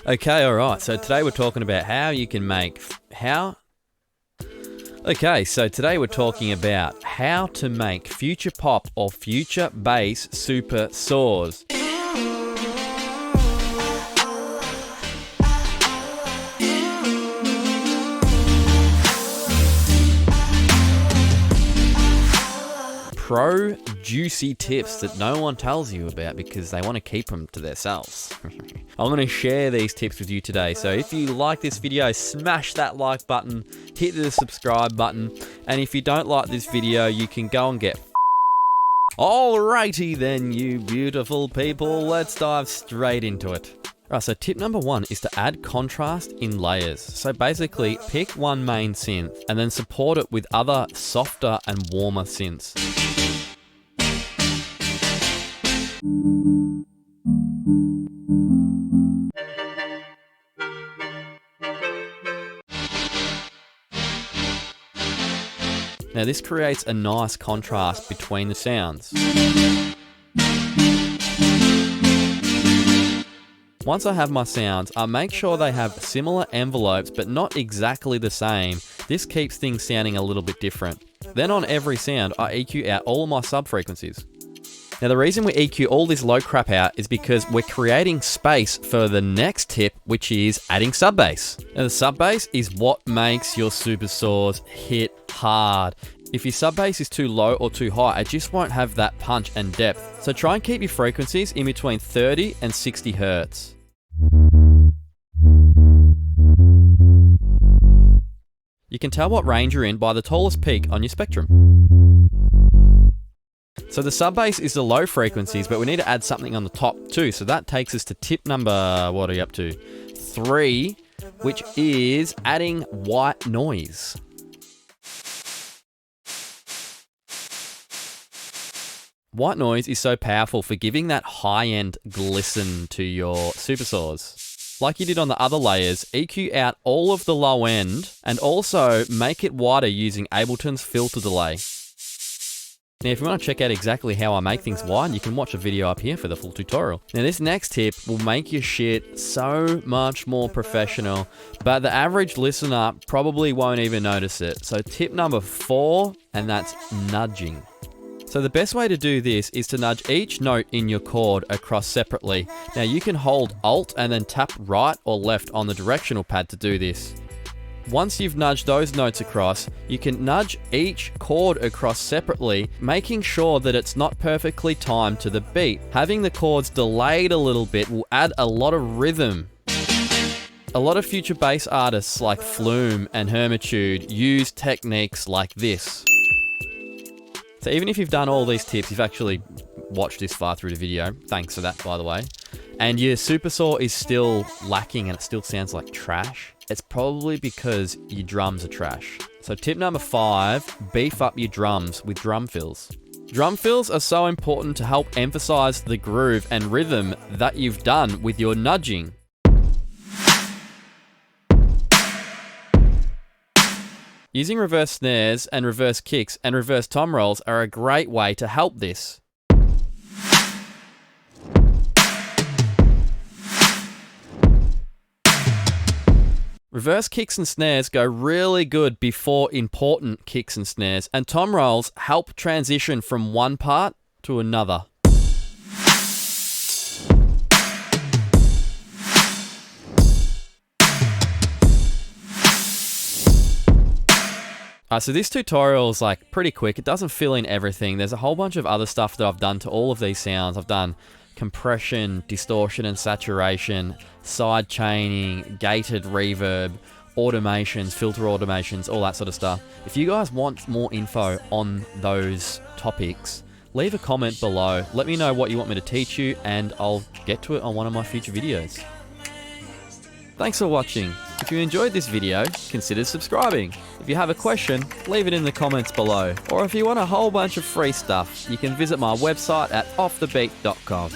Okay, alright, so today we're talking about how you can make... Okay, so today we're talking about how to make future pop or future bass super saws. Pro juicy tips that no one tells you about because they want to keep them to themselves. I'm going to share these tips with you today. So if you like this video, smash that like button, hit the subscribe button, and if you don't like this video, you can go and get Alrighty then, you beautiful people, let's dive straight into it. Alright, so tip number 1 is to add contrast in layers. So basically, pick one main synth and then support it with other softer and warmer synths. Now this creates a nice contrast between the sounds. Once I have my sounds, I make sure they have similar envelopes but not exactly the same. This keeps things sounding a little bit different. Then on every sound, I EQ out all of my sub-frequencies. Now the reason we EQ all this low crap out is because we're creating space for the next tip, which is adding sub-bass. Now the sub-bass is what makes your super saws hit hard. If your sub-bass is too low or too high, it just won't have that punch and depth. So try and keep your frequencies in between 30 and 60 Hertz. You can tell what range you're in by the tallest peak on your spectrum. So the sub-bass is the low frequencies, but we need to add something on the top too. So that takes us to tip number, what are you up to? 3, which is adding white noise. White noise is so powerful for giving that high-end glisten to your super saws. Like you did on the other layers, EQ out all of the low end and also make it wider using Ableton's filter delay. Now if you want to check out exactly how I make things wide, you can watch a video up here for the full tutorial. Now this next tip will make your shit so much more professional, but the average listener probably won't even notice it. So tip number 4, and that's nudging. So the best way to do this is to nudge each note in your chord across separately. Now you can hold Alt and then tap right or left on the directional pad to do this. Once you've nudged those notes across, you can nudge each chord across separately, making sure that it's not perfectly timed to the beat. Having the chords delayed a little bit will add a lot of rhythm. A lot of future bass artists like Flume and Hermitude use techniques like this. So even if you've done all these tips, you've actually watched this far through the video. Thanks for that, by the way. And your super saw is still lacking and it still sounds like trash. It's probably because your drums are trash. So tip number 5, beef up your drums with drum fills. Drum fills are so important to help emphasize the groove and rhythm that you've done with your nudging. Using reverse snares and reverse kicks and reverse tom rolls are a great way to help this. Reverse kicks and snares go really good before important kicks and snares, and tom rolls help transition from one part to another. So this tutorial is like pretty quick. It doesn't fill in everything. There's a whole bunch of other stuff that I've done to all of these sounds. I've done compression, distortion and saturation, side chaining, gated reverb, automations, filter automations, all that sort of stuff. If you guys want more info on those topics, leave a comment below. Let me know what you want me to teach you and I'll get to it on one of my future videos. Thanks for watching. If you enjoyed this video, consider subscribing. If you have a question, leave it in the comments below. Or if you want a whole bunch of free stuff, you can visit my website at offthebeat.com.